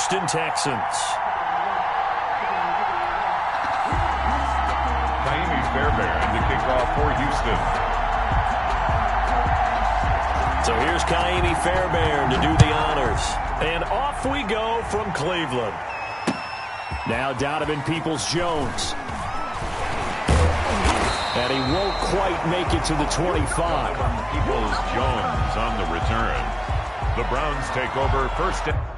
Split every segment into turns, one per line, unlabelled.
Houston Texans.
Fairbairn to kick off for Houston.
So here's Kaimi Fairbairn to do the honors. And off we go from Cleveland. Now Donovan Peoples-Jones. And he won't quite make it to the 25.
Peoples-Jones on the return. The Browns take over first down.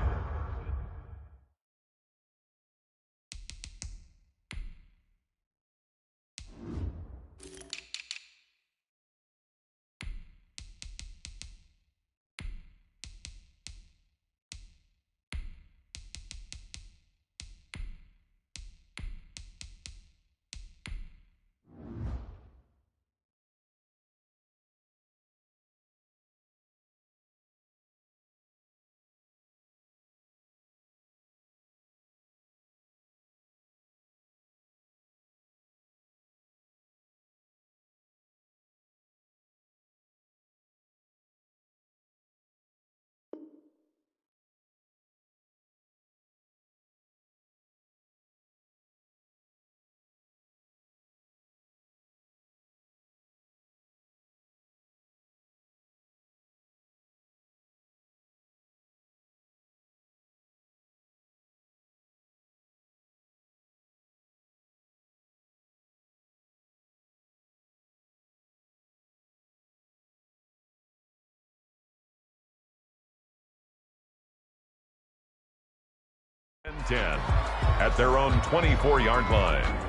And 10 at their own 24-yard line.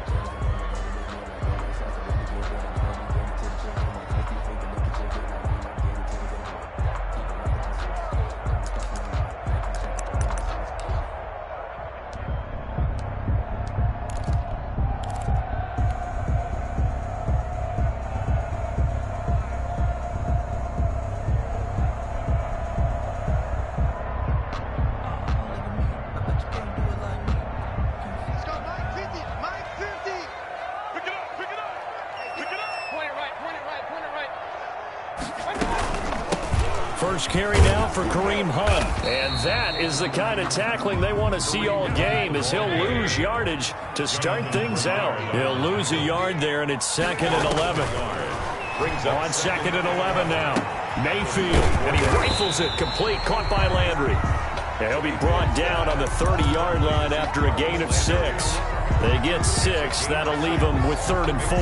First carry now for Kareem Hunt. And that is the kind of tackling they want to see all game, as he'll lose yardage to start things out. He'll lose a yard there, and it's 2nd and 11. On 2nd and 11 now. Mayfield, and he rifles it complete, caught by Landry. And he'll be brought down on the 30-yard line after a gain of 6. They get 6. That'll leave them with 3rd and 4.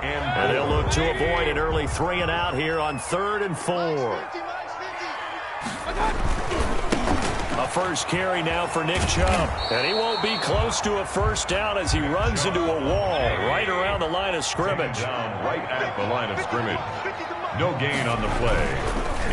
And they'll look to avoid an early 3 and out here on 3rd and 4. A first carry now for Nick Chubb. And he won't be close to a first down as he runs into a wall right around the line of scrimmage.
Down right at the line of scrimmage. No gain on the play.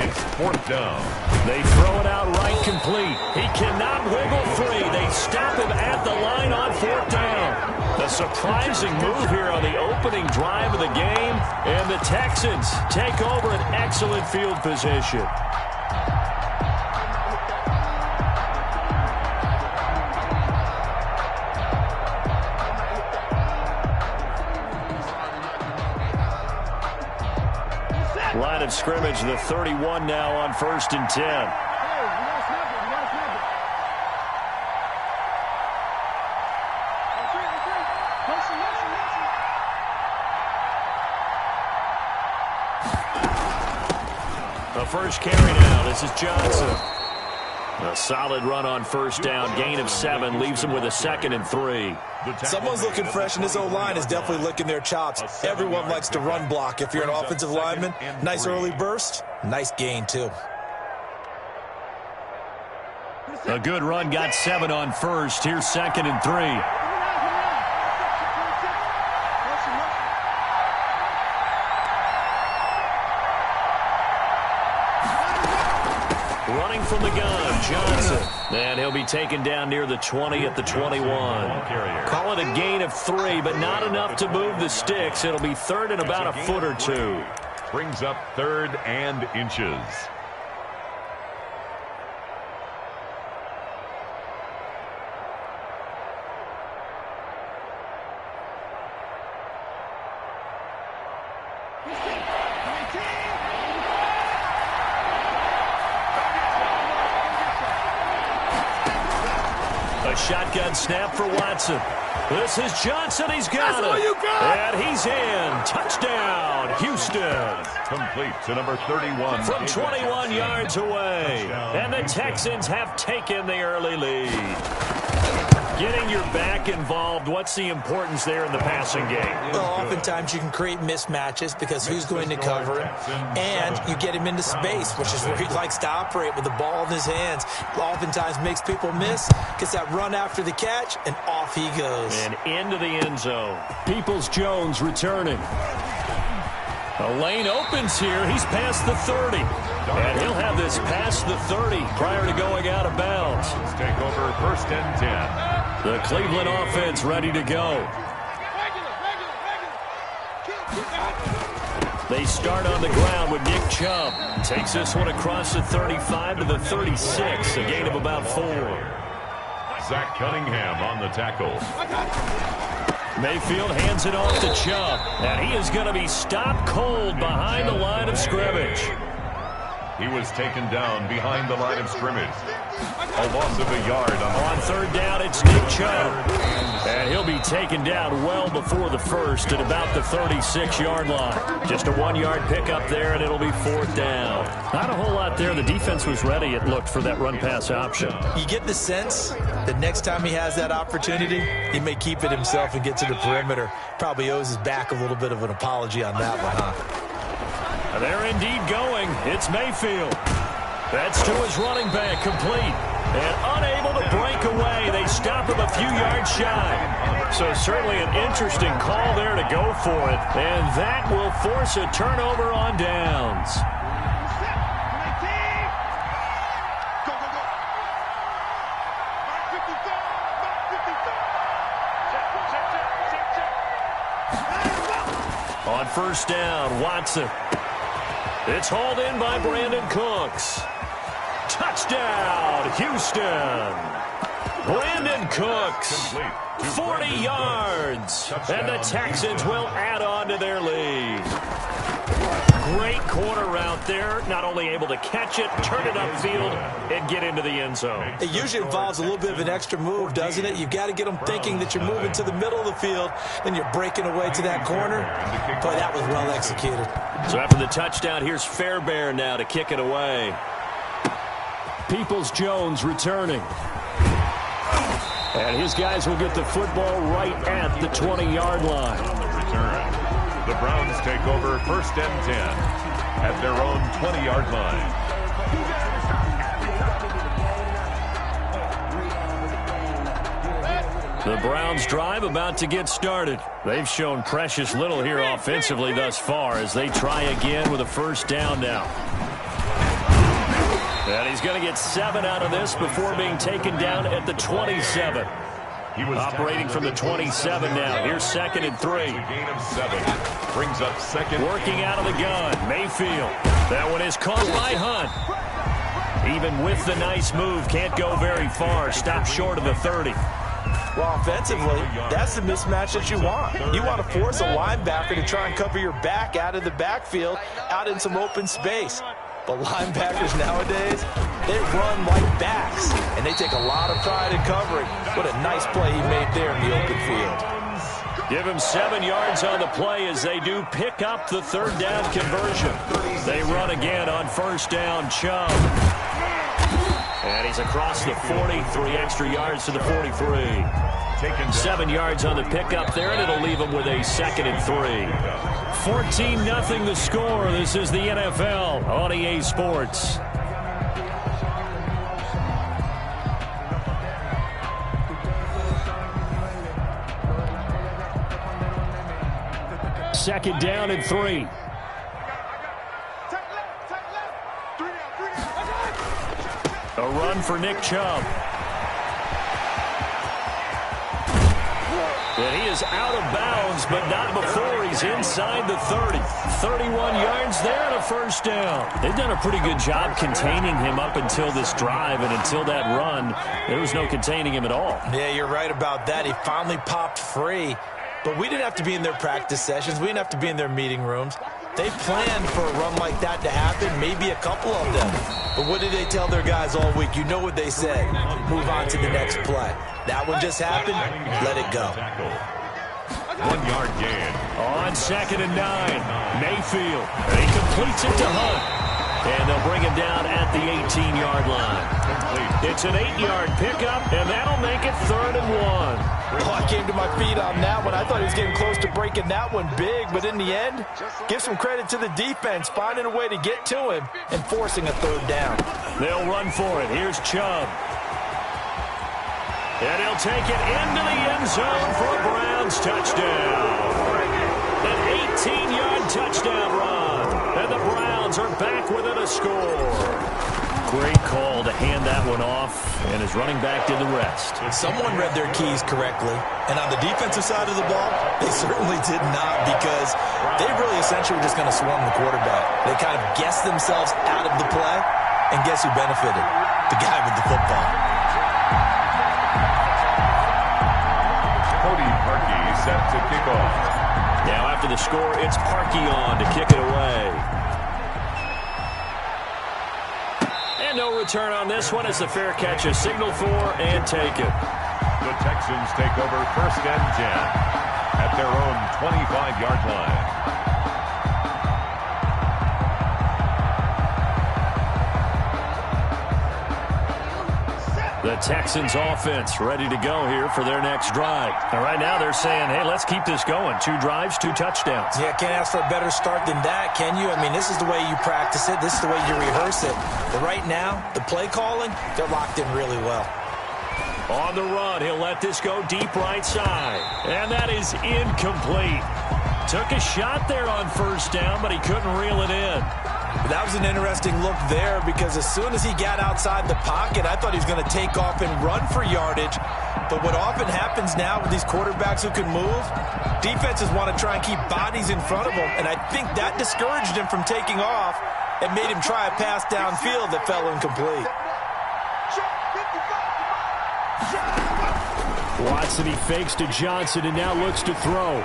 It's 4th down.
They throw it out right complete. He cannot wiggle free. They stop him at the line on 4th down. A surprising move here on the opening drive of the game. And the Texans take over an excellent field position. Line of scrimmage, the 31 now on 1st and 10. The first carry now. This is Johnson. A solid run on 1st down. Gain of 7 leaves him with a 2nd and 3.
Someone's looking fresh, and this O-line is definitely licking their chops. Everyone likes to run block. If you're an offensive lineman, nice early burst, nice gain, too.
A good run, got 7 on 1st. Here's 2nd and 3. Running from the gun, Johnson. And he'll be taken down near the 20 at the 21. Call it a gain of 3, but not enough to move the sticks. It'll be 3rd and about a foot or 2.
Brings up 3rd and inches.
A shotgun snap for Watson. This is Johnson. He's got it. And he's in. Touchdown, Houston.
Complete to number 31.
From 21 yards away. And the Texans have taken the early lead. Getting your back involved, what's the importance there in the passing game?
Well, oftentimes you can create mismatches because who's going to cover him, and you get him into space, which is where he likes to operate with the ball in his hands. Oftentimes makes people miss, gets that run after the catch, and off he goes.
And into the end zone. Peoples-Jones returning. A lane opens here. He's past the 30. And he'll have this past the 30 prior to going out of bounds.
Take over first and 10.
The Cleveland offense ready to go. They start on the ground with Nick Chubb. Takes this one across the 35 to the 36. A gain of about 4.
Zach Cunningham on the tackle.
Mayfield hands it off to Chubb. And he is going to be stopped cold behind the line of scrimmage.
He was taken down behind the line of scrimmage. A loss of a yard
on third down. It's Nick Chubb. And he'll be taken down well before the first at about the 36-yard line. Just a 1-yard pickup there, and it'll be fourth down. Not a whole lot there. The defense was ready, it looked, for that run-pass option.
You get the sense that next time he has that opportunity, he may keep it himself and get to the perimeter. Probably owes his back a little bit of an apology on that one, huh?
They're indeed going. It's Mayfield. That's to his running back, complete. And unable to break away. They stop him a few yards shy. So certainly an interesting call there to go for it. And that will force a turnover on downs. On first down, Watson. It's hauled in by Brandon Cooks. Touchdown, Houston. Brandon Cooks, 40 yards. And the Texans will add on to their lead. Great corner route there. Not only able to catch it, turn it upfield, and get into the end zone.
It usually involves a little bit of an extra move, doesn't it? You've got to get them thinking that you're moving to the middle of the field, then you're breaking away to that corner. Boy, that was well executed.
So after the touchdown, here's Fairbairn now to kick it away. Peoples-Jones returning. And his guys will get the football right at the 20-yard line.
On the return, the Browns take over first and 10 at their own 20-yard line.
The Browns drive about to get started. They've shown precious little here offensively thus far as they try again with a first down now. And he's going to get 7 out of this before being taken down at the 27.
He was
operating from the 27 now. Here's 2nd and 3.
Gain of 7. Brings up second.
Working out of the gun. Mayfield. That one is caught by Hunt. Even with the nice move, can't go very far. Stop short of the 30.
Well, offensively, that's the mismatch that you want. You want to force a linebacker to try and cover your back out of the backfield, out in some open space. But linebackers nowadays, they run like backs, and they take a lot of pride in covering. What a nice play he made there in the open field.
Give him 7 yards on the play as they do pick up the third down conversion. They run again on first down, Chubb. And he's across the 40, 3 extra yards to the 43. 7 yards on the pickup there, and it'll leave him with a 2nd and 3. 14-0 the score. This is the NFL on EA Sports. Second down and 3. A run for Nick Chubb. And he is out of bounds, but not before he's inside the 30. 31 yards there and a first down. They've done a pretty good job containing him up until this drive, and until that run, there was no containing him at all.
Yeah, you're right about that. He finally popped free. But we didn't have to be in their practice sessions. We didn't have to be in their meeting rooms. They planned for a run like that to happen, maybe a couple of them. But what did they tell their guys all week? You know what they said. Move on to the next play. That one just happened. Let it go.
1 yard gain.
On 2nd and 9, Mayfield. He completes it to Hunt. And they'll bring him down at the 18-yard line. It's an 8-yard pickup, and that'll make it 3rd and 1.
Oh, I came to my feet on that one. I thought he was getting close to breaking that one big, but in the end, give some credit to the defense, finding a way to get to him and forcing a 3rd down.
They'll run for it. Here's Chubb. And he'll take it into the end zone for a Browns touchdown. An 18-yard touchdown run. And the Browns are back within a score. Great call to hand that one off, and his running back did the rest.
Someone read their keys correctly, and on the defensive side of the ball, they certainly did not, because they really essentially were just going to swarm the quarterback. They kind of guessed themselves out of the play, and guess who benefited? The guy with the football.
Cody Parkey set to kick off.
Now after the score, it's Parkey on to kick it away. And no return on this one. It's a fair catch, a signal for, and take it.
The Texans take over 1st and 10 at their own 25-yard line.
The Texans offense ready to go here for their next drive. And right now they're saying, hey, let's keep this going. 2 drives, 2 touchdowns.
Yeah, can't ask for a better start than that, can you? I mean, this is the way you practice it. This is the way you rehearse it. But right now, the play calling, they're locked in really well.
On the run, he'll let this go deep right side. And that is incomplete. Took a shot there on 1st down, but he couldn't reel it in.
That was an interesting look there, because as soon as he got outside the pocket, I thought he was going to take off and run for yardage. But what often happens now with these quarterbacks who can move, defenses want to try and keep bodies in front of them, and I think that discouraged him from taking off and made him try a pass downfield that fell incomplete.
Watson, he fakes to Johnson and now looks to throw.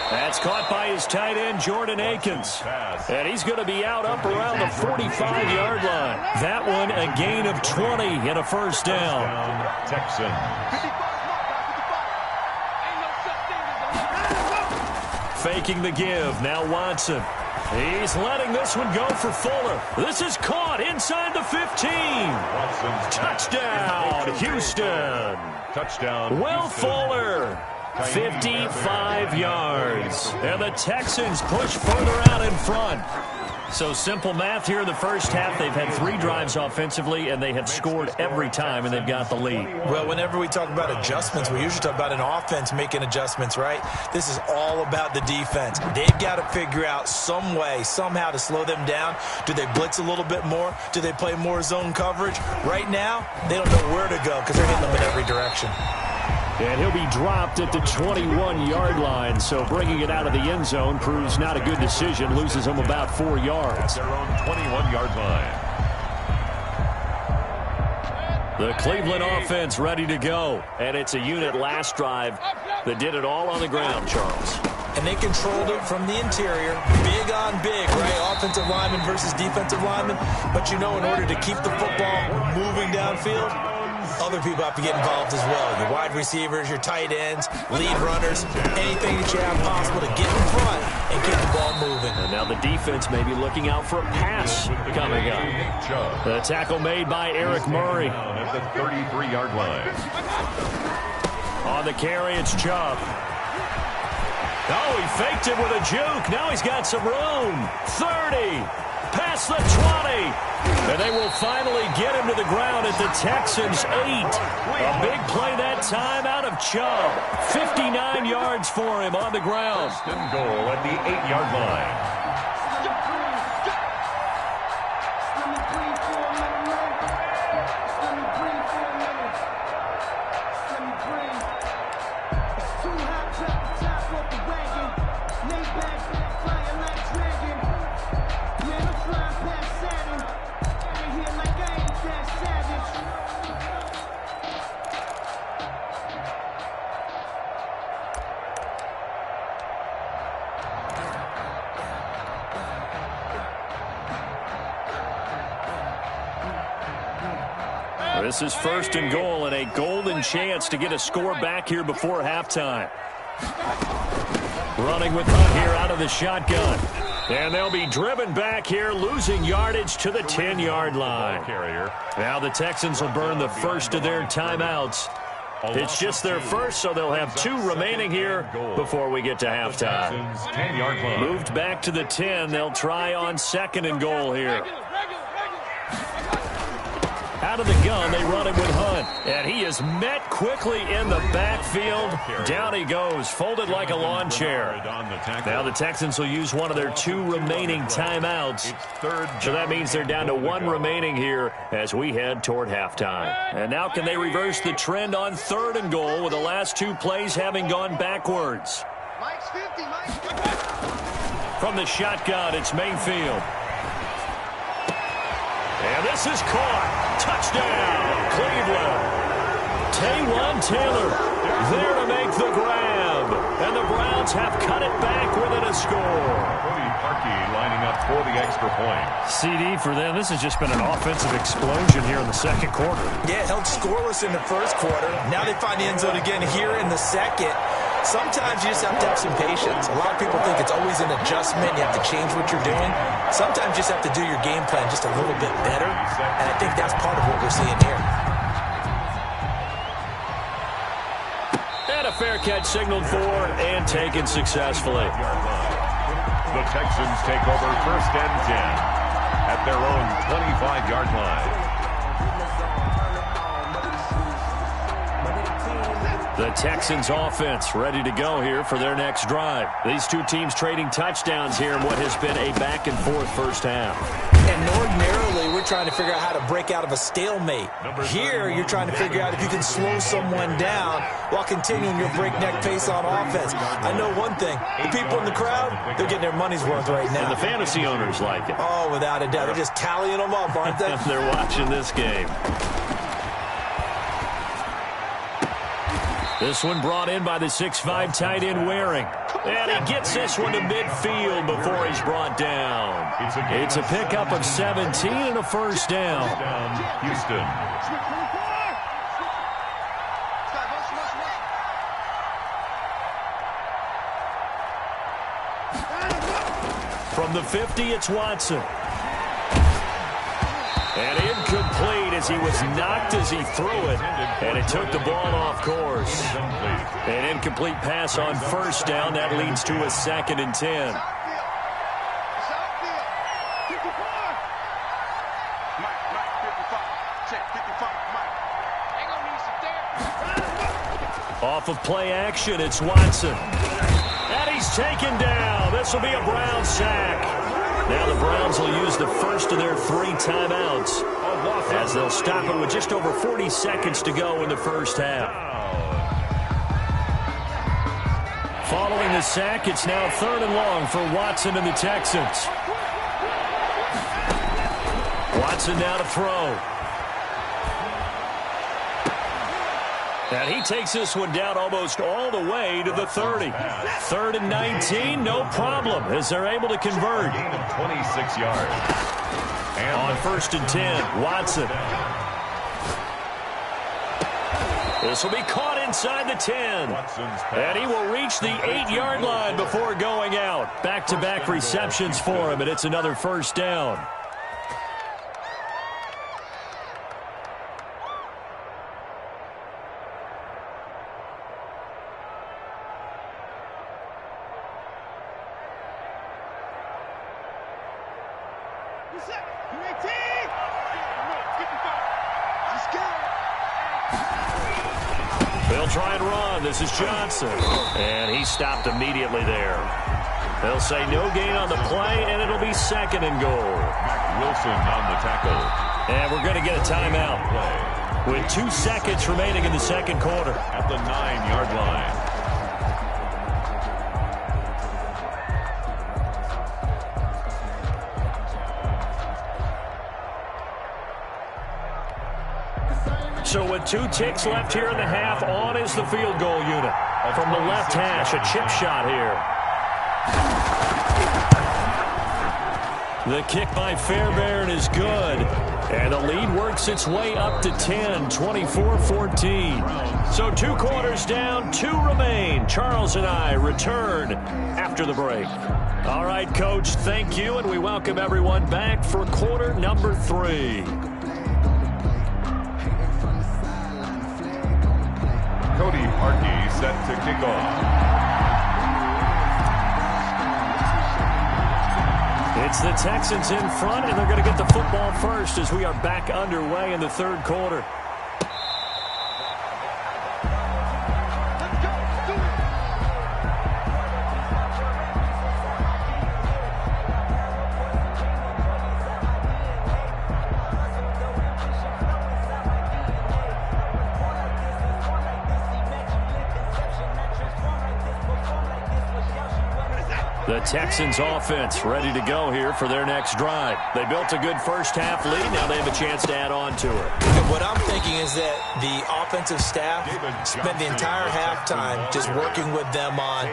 That's caught by his tight end, Jordan Akins. And he's going to be out up around the 45-yard line. That one a gain of 20 and a 1st down.
Texans.
Faking the give. Now Watson. He's letting this one go for Fuller. This is caught inside the 15. Touchdown, Houston.
Touchdown.
Will Fuller. 55 yards. And the Texans push further out in front. So simple math here in the first half. They've had 3 drives offensively, and they have scored every time, and they've got the lead.
Well, whenever we talk about adjustments, we usually talk about an offense making adjustments, right? This is all about the defense. They've got to figure out some way, somehow to slow them down. Do they blitz a little bit more? Do they play more zone coverage? Right now, they don't know where to go because they're hitting them in every direction.
And he'll be dropped at the 21-yard line, so bringing it out of the end zone proves not a good decision. Loses him about 4 yards.
Their own 21-yard line.
The Cleveland offense ready to go. And it's a unit last drive that did it all on the ground, Charles.
And they controlled it from the interior. Big on big, right? Offensive lineman versus defensive lineman. But you know, in order to keep the football moving downfield, other people have to get involved as well. Your wide receivers, your tight ends, lead runners, anything that you have possible to get in front and keep the ball moving.
And now the defense may be looking out for a pass coming up. The tackle made by Eric Murray.
At the 33-yard line.
On the carry, it's Chubb. Oh, he faked it with a juke. Now he's got some room. 30. Past the 20. And they will finally get him to the ground at the Texans' 8. A big play that time out of Chubb. 59 yards for him on the ground.
First and goal at the 8-yard line.
This is 1st and goal and a golden chance to get a score back here before halftime. Running with Hunt here out of the shotgun. And they'll be driven back here, losing yardage to the 10-yard line. Now the Texans will burn the first of their timeouts. It's just their first, so they'll have 2 remaining here before we get to halftime. Moved back to the 10. They'll try on 2nd and goal here. Out of the gun, they run him with Hunt. And he is met quickly in the backfield. Down he goes, folded like a lawn chair. Now the Texans will use one of their 2 remaining timeouts. So that means they're down to 1 remaining here as we head toward halftime. And now can they reverse the trend on 3rd and goal with the last 2 plays having gone backwards? From the shotgun, it's Mayfield. And this is caught. Touchdown, Cleveland. Taywan Taylor there to make the grab. And the Browns have cut it back within a score.
Cody Parkey lining up for the extra point.
CD for them. This has just been an offensive explosion here in the 2nd quarter.
Yeah, held scoreless in the 1st quarter. Now they find the end zone again here in the 2nd. Sometimes you just have to have some patience. A lot of people think it's always an adjustment. You have to change what you're doing. Sometimes you just have to do your game plan just a little bit better. And I think that's part of what we're seeing here.
And a fair catch signaled for and taken successfully.
The Texans take over 1st and 10 at their own 25-yard line.
The Texans offense ready to go here for their next drive. These 2 teams trading touchdowns here in what has been a back-and-forth first half.
And ordinarily, we're trying to figure out how to break out of a stalemate. Here, you're trying to figure out if you can slow someone down while continuing your breakneck pace on offense. I know one thing. The people in the crowd, they're getting their money's worth right now.
And the fantasy owners like it.
Oh, without a doubt. They're just tallying them up, aren't they?
They're watching this game. This one brought in by the 6'5" tight end Waring. And he gets this one to midfield before he's brought down. It's a pickup of 17 and a first down.
Houston.
From the 50, it's Watson. And incomplete as he was knocked as he threw it. And it took the ball off course. An incomplete pass on first down. That leads to a 2nd and 10. Off of play action, it's Watson. And he's taken down. This will be a Brown sack. Now the Browns will use the first of their 3 timeouts as they'll stop it with just over 40 seconds to go in the first half. Following the sack, it's now 3rd and long for Watson and the Texans. Watson now to throw. And he takes this one down almost all the way to the 30. 3rd and 19, no problem, as they're able to convert.
26 yards.
And on 1st and 10, Watson. This will be caught inside the 10. And he will reach the 8-yard line before going out. Back-to-back receptions for him, and it's another first down. They'll try and run. This is Johnson. And he stopped immediately there. They'll say no gain on the play, and it'll be 2nd and goal.
Wilson on the tackle.
And we're going to get a timeout with 2 seconds remaining in the 2nd quarter.
At the 9-yard line.
So with 2 ticks left here in the half, on is the field goal unit. From the left hash, a chip shot here. The kick by Fairbairn is good. And the lead works its way up to 10, 24-14. So 2 quarters down, 2 remain. Charles and I return after the break. All right, Coach, thank you, and we welcome everyone back for quarter number 3.
Cody Parkey set to kick off.
It's the Texans in front, and they're going to get the football first as we are back underway in the 3rd quarter. The Texans offense ready to go here for their next drive. They built a good first-half lead. Now they have a chance to add on to it.
And what I'm thinking is that the offensive staff spent the entire halftime just working with them on,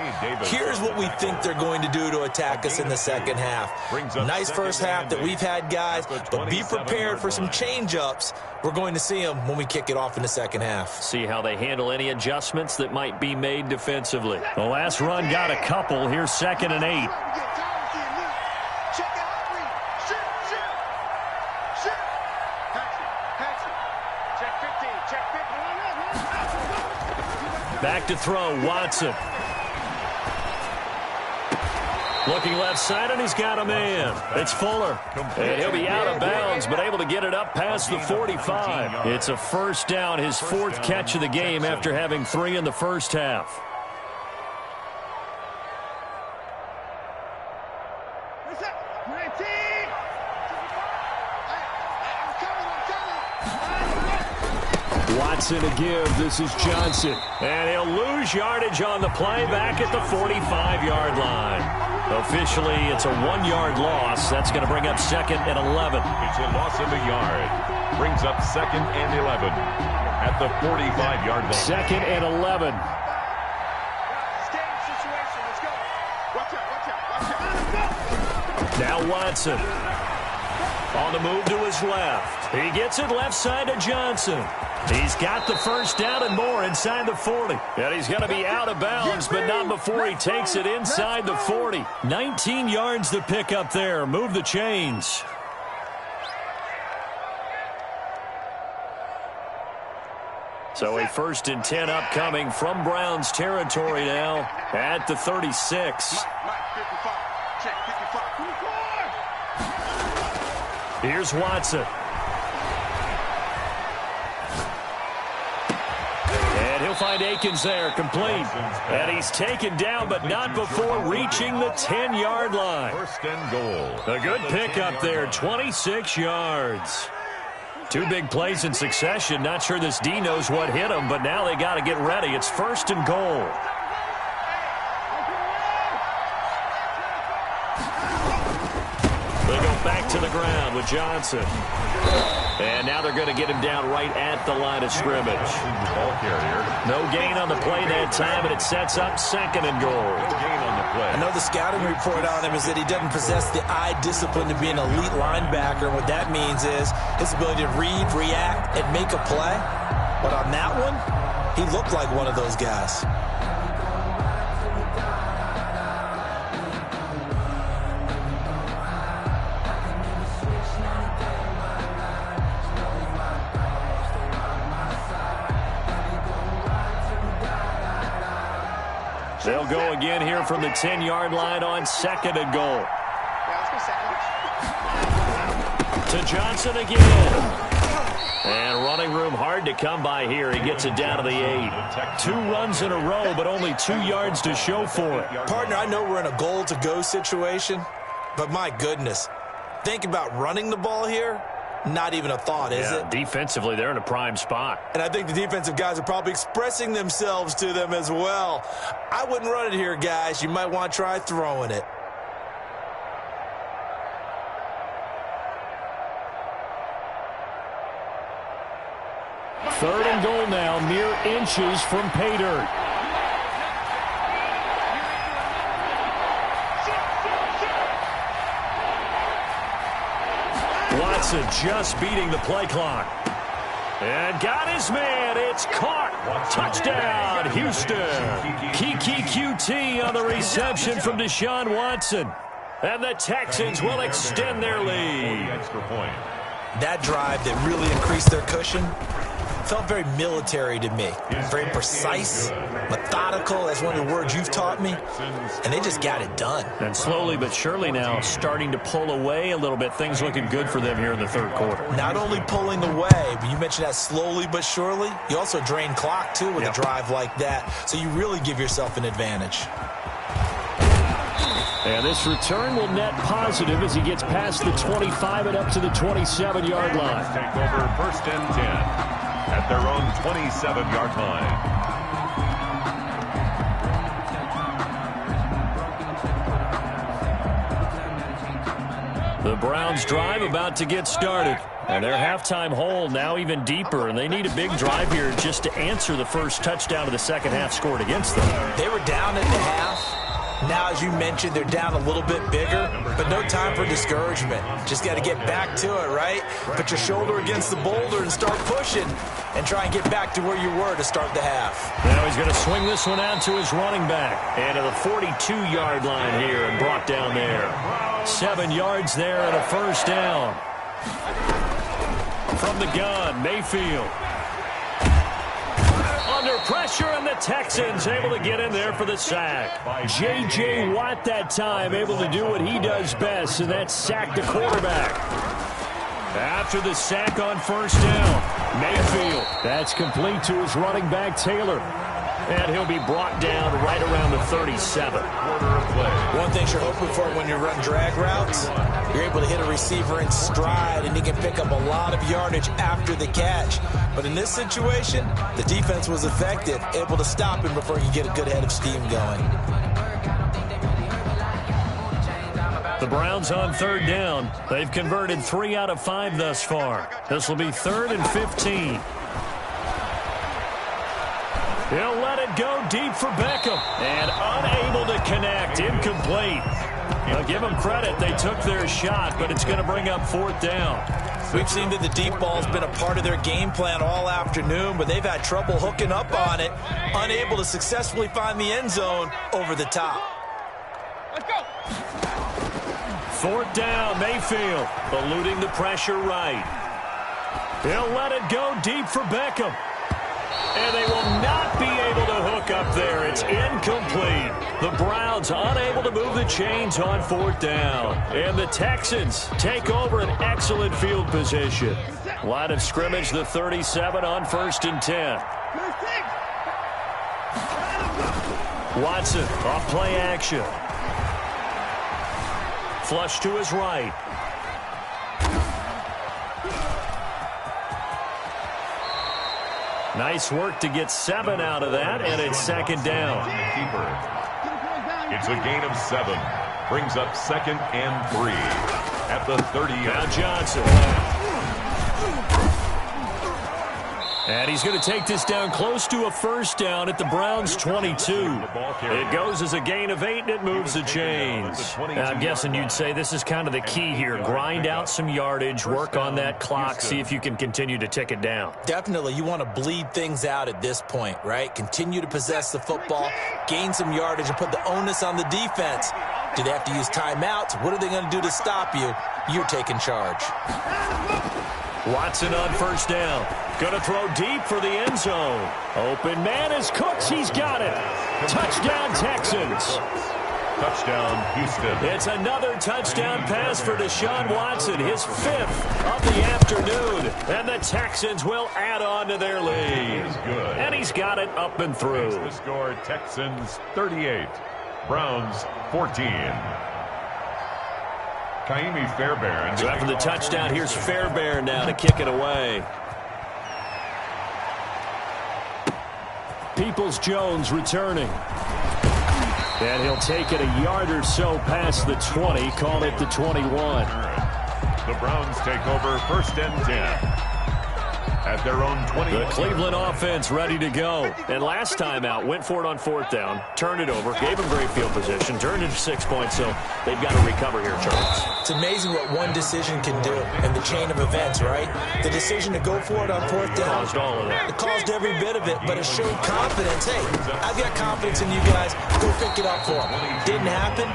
here's what we think they're going to do to attack us in the second half. Nice first half that we've had, guys, but be prepared for some change-ups. We're going to see them when we kick it off in the second half.
See how they handle any adjustments that might be made defensively. The last run got a couple. Here's 2nd and 8. Back to throw, Watson. Looking left side, and he's got a man. It's Fuller. And he'll be out of bounds, but able to get it up past the 45. It's a first down, his 4th catch of the game after having 3 in the first half. Watson to give. This is Johnson. And he'll lose yardage on the play back at the 45-yard line. Officially, it's a 1-yard loss. That's going to bring up 2nd and 11.
It's a loss of a yard. Brings up 2nd and 11 at the 45-yard line.
2nd and 11. Now Watson. On the move to his left. He gets it left side to Johnson. He's got the first down and more inside the 40. And he's going to be out of bounds, but not before he takes it inside the 40. 19 yards to pick up there. Move the chains. So a 1st and 10 upcoming from Browns territory now at the 36. Here's Watson. And he'll find Akins there, complete. And he's taken down, but not before reaching the 10-yard line.
1st and goal.
A good pickup there, 26 yards. 2 big plays in succession. Not sure this D knows what hit him, but now they got to get ready. It's 1st and goal. They go back to the ground with Johnson. And now they're going to get him down right at the line of scrimmage.
Ball carrier.
No gain on the play that time, and it sets up 2nd and goal.
No gain on the play.
I know the scouting report on him is that he doesn't possess the eye discipline to be an elite linebacker. What that means is his ability to read, react, and make a play. But on that one, he looked like one of those guys.
They'll go again here from the 10-yard line on 2nd and goal. To Johnson again. And running room hard to come by here. He gets it down to the 8. 2 runs in a row, but only 2 yards to show for it.
Partner, I know we're in a goal-to-go situation, but my goodness, think about running the ball here. Not even a thought, is it?
Defensively, they're in a prime spot.
And I think the defensive guys are probably expressing themselves to them as well. I wouldn't run it here, guys. You might want to try throwing it.
Third and goal now, mere inches from pay dirt. Watson just beating the play clock. And got his man. It's caught. Touchdown, Houston. Kiki QT on the reception from Deshaun Watson. And the Texans will extend their lead.
That drive that really increased their cushion felt very military to me. Very precise, methodical. That's one of the words you've taught me. And they just got it done.
And slowly but surely now starting to pull away a little bit. Things looking good for them here in the third quarter.
Not only pulling away, but you mentioned that slowly but surely. You also drain clock, too, with a drive like that. So you really give yourself an advantage.
And this return will net positive as he gets past the 25 and up to the 27-yard line.
Take over first and 10 at their own 27-yard line.
The Browns drive about to get started. And their halftime hole now even deeper. And they need a big drive here just to answer the first touchdown of the second half scored against them.
They were down at the half. Now, as you mentioned, they're down a little bit bigger, but no time for discouragement. Just got to get back to it, right? Put your shoulder against the boulder and start pushing and try and get back to where you were to start the half.
Now he's going to swing this one out to his running back. And to the 42-yard line here and brought down there. 7 yards there and a first down. From the gun, Mayfield. Under pressure, and the Texans able to get in there for the sack. J.J. Watt that time able to do what he does best, and that's sack the quarterback. After the sack on first down, Mayfield. That's complete to his running back, Taylor. And he'll be brought down right around the 37.
One thing you're hoping for when you run drag routes, you're able to hit a receiver in stride, and he can pick up a lot of yardage after the catch. But in this situation, the defense was effective, able to stop him before he could get a good head of steam going.
The Browns on third down. They've converted 3 out of 5 thus far. This will be 3rd and 15. He'll let it go deep for Beckham. And unable to connect. Incomplete. I'll give them credit. They took their shot, but it's going to bring up 4th down.
We've seen that the deep ball's been a part of their game plan all afternoon, but they've had trouble hooking up on it, unable to successfully find the end zone over the top.
Let's go.
4th down, Mayfield, eluding the pressure right. He'll let it go deep for Beckham. And they will not be able to hook up there. It's incomplete. The Browns unable to move the chains on 4th down. And the Texans take over an excellent field position. Line of scrimmage, the 37 on 1st and 10. Watson off play action. Flush to his right. Nice work to get 7 out of that, and it's 2nd down.
It's a gain of 7. Brings up 2nd and 3 at the 30.
Now Johnson. And he's going to take this down close to a first down at the Browns' 22. It goes as a gain of 8, and it moves the chains. Now, I'm guessing you'd say this is kind of the key here. Grind out some yardage, work on that clock, see if you can continue to tick it down.
Definitely, you want to bleed things out at this point, right? Continue to possess the football, gain some yardage, and put the onus on the defense. Do they have to use timeouts? What are they going to do to stop you? You're taking charge.
Watson on first down. Going to throw deep for the end zone. Open man is Cooks. He's got it. Touchdown, Texans.
Touchdown, Houston.
It's another touchdown pass for Deshaun Watson, his 5th of the afternoon. And the Texans will add on to their lead.
Good.
And he's got it up and through.
The score, Texans 38, Browns 14. Kaimi Fairbairn.
So after the touchdown, here's Fairbairn now to kick it away. Peoples-Jones returning. And he'll take it a yard or so past the 20, call it the 21.
The Browns take over 1st and 10. at their own 20.
The Cleveland offense ready to go. And last time out, went for it on 4th down, turned it over, gave them great field position, turned it to 6 points, so they've got to recover here, Charles.
It's amazing what one decision can do in the chain of events, right? The decision to go for it on 4th down.
Caused all of that.
It caused every bit of it, but it showed confidence. Hey, I've got confidence in you guys. Go pick it up for them. Didn't happen.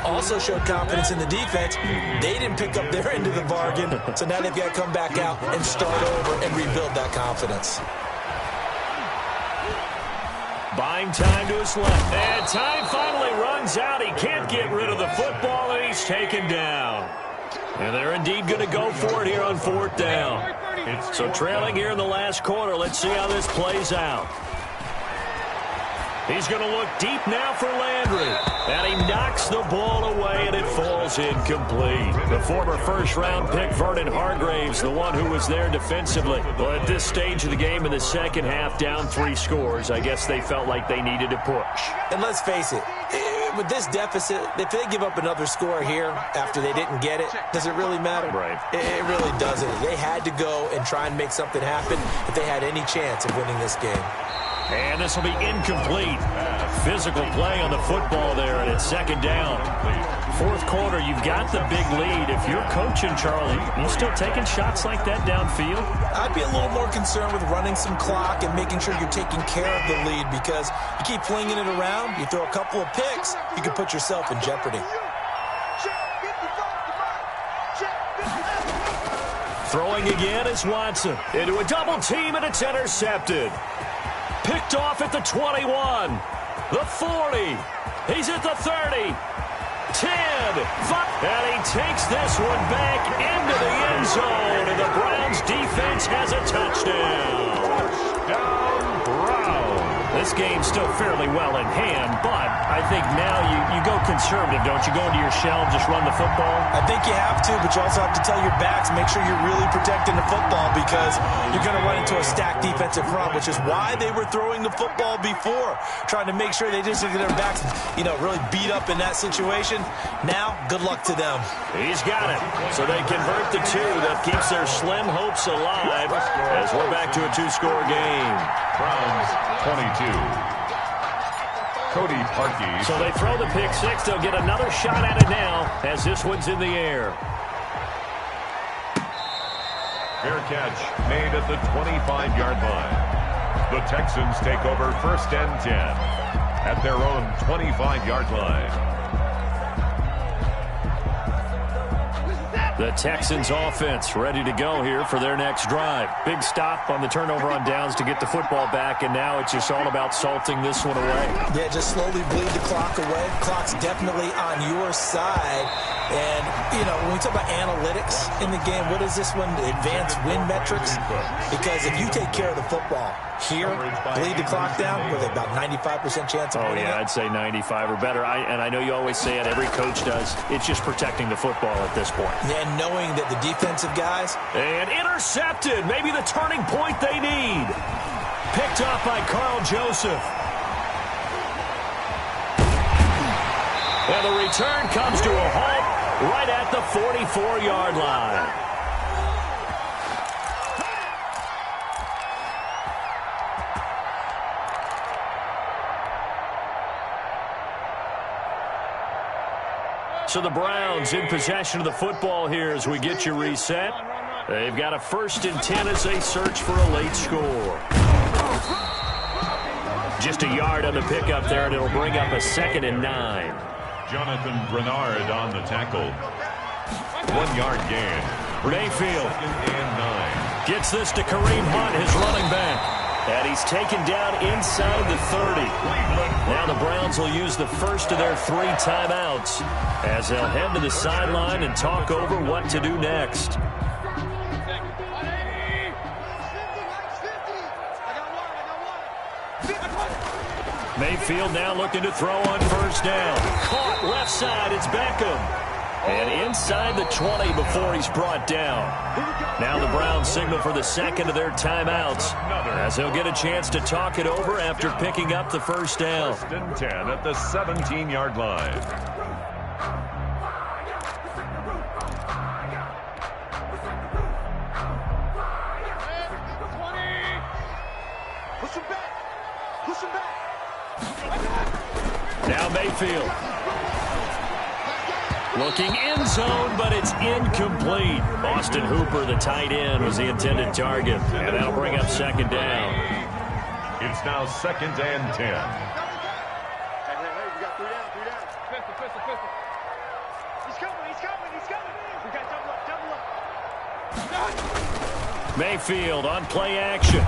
Also showed confidence in the defense. They didn't pick up their end of the bargain, so now they've got to come back out and start over and rebuild that confidence.
Buying time to his left. And time finally runs out. He can't get rid of the football, and he's taken down. And they're indeed going to go for it here on 4th down. So trailing here in the last quarter. Let's see how this plays out. He's going to look deep now for Landry. And he knocks the ball away, and it falls incomplete. The former first-round pick, Vernon Hargraves, the one who was there defensively. Well, at this stage of the game in the second half, down 3 scores, I guess they felt like they needed to push.
And let's face it, with this deficit, if they give up another score here after they didn't get it, does it really matter?
Right.
It really doesn't. They had to go and try and make something happen if they had any chance of winning this game.
And this will be incomplete. Physical play on the football there, and it's 2nd down. 4th quarter, you've got the big lead. If you're coaching, Charlie, you still taking shots like that downfield?
I'd be a little more concerned with running some clock and making sure you're taking care of the lead, because you keep flinging it around, you throw a couple of picks, you can put yourself in jeopardy.
Throwing again is Watson. Into a double team, and it's intercepted. Picked off at the 21, the 40. He's at the 30, 10, 5. And he takes this one back into the end zone, and the Browns defense has a touchdown.
Touchdown, Browns.
This game's still fairly well in hand, but I think now you go conservative, don't you? Go into your shell and just run the football?
I think you have to, but you also have to tell your backs, make sure you're really protecting the football, because you're going to run into a stacked defensive front, which is why they were throwing the football before, trying to make sure they just get their backs, really beat up in that situation. Now, good luck to them.
He's got it. So they convert the 2. That keeps their slim hopes alive as we're back to a 2-score game.
Browns 22. Cody Parkey.
So they throw the pick 6. They'll get another shot at it now as this one's in the air.
Fair catch made at the 25-yard line. The Texans take over 1st and 10 at their own 25-yard line.
The Texans offense ready to go here for their next drive. Big stop on the turnover on downs to get the football back, and now it's just all about salting this one away.
Yeah, just slowly bleed the clock away. Clock's definitely on your side. And, when we talk about analytics in the game, what is this one? Advanced win metrics? Because if you take care of the football here, bleed the clock down, with about 95% chance of winning.
Oh, yeah, I'd say 95 or better. And I know you always say it, every coach does. It's just protecting the football at this point.
And knowing that the defensive guys.
And intercepted. Maybe the turning point they need. Picked off by Carl Joseph. And the return comes to a halt right at the 44-yard line. So the Browns in possession of the football here as we get you reset. They've got a 1st and 10 as they search for a late score. Just a yard on the pickup there, and it'll bring up a 2nd and 9.
Jonathan Bernard on the tackle. 1-yard gain.
Mayfield
2nd and 9.
gets this to Kareem Hunt, his running back. And he's taken down inside the 30. Now the Browns will use the first of their 3 timeouts as they'll head to the sideline and talk over what to do next. Mayfield now looking to throw on 1st down. Caught left side, it's Beckham. And inside the 20 before he's brought down. Now the Browns signal for the 2nd of their timeouts as they'll get a chance to talk it over after picking up the 1st down.
1st and 10 at the 17-yard line.
Push him back. Push him back.
Now Mayfield. Looking end zone, but it's incomplete. Austin Hooper, the tight end, was the intended target. And that'll bring up second down.
It's now 2nd and 10.
Hey, we got 3 down. Pistol. He's coming. We got double up.
Mayfield on play action.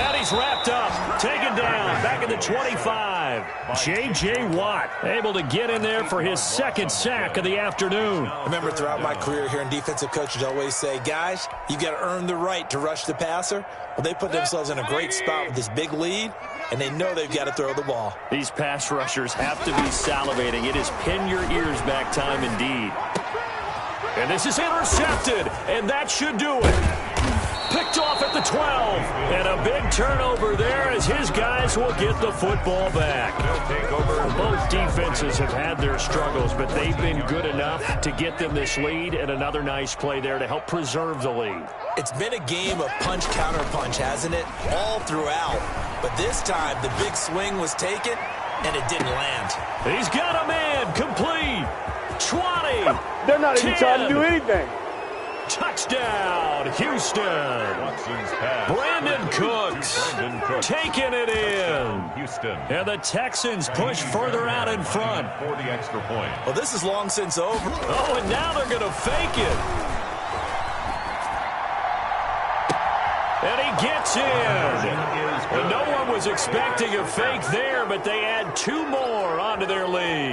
And he's wrapped up. Taken down. Back at the 25. J.J. Watt able to get in there for his second sack of the afternoon.
I remember throughout my career hearing defensive coaches always say, guys, you've got to earn the right to rush the passer. Well, they put themselves in a great spot with this big lead, and they know they've got to throw the ball.
These pass rushers have to be salivating. It is pin your ears back time indeed. And this is intercepted, and that should do it. Picked off at the 12. And a big turnover there as his guys will get the football back.
They'll take over.
Both defenses have had their struggles, but they've been good enough to get them this lead, and another nice play there to help preserve the lead.
It's been a game of punch-counter-punch, hasn't it? All throughout. But this time, the big swing was taken, and it didn't land.
He's got a man complete. 20.
They're not even
10.
trying to do anything.
Touchdown, Houston.
Watson's pass.
Brandon Cooks taking it in.
Houston.
And the Texans push further out in front.
For the extra point.
Well, this is long since over.
Oh, and now they're going to fake it. And he gets in. And no one was expecting a fake there, but they add 2 more onto their lead.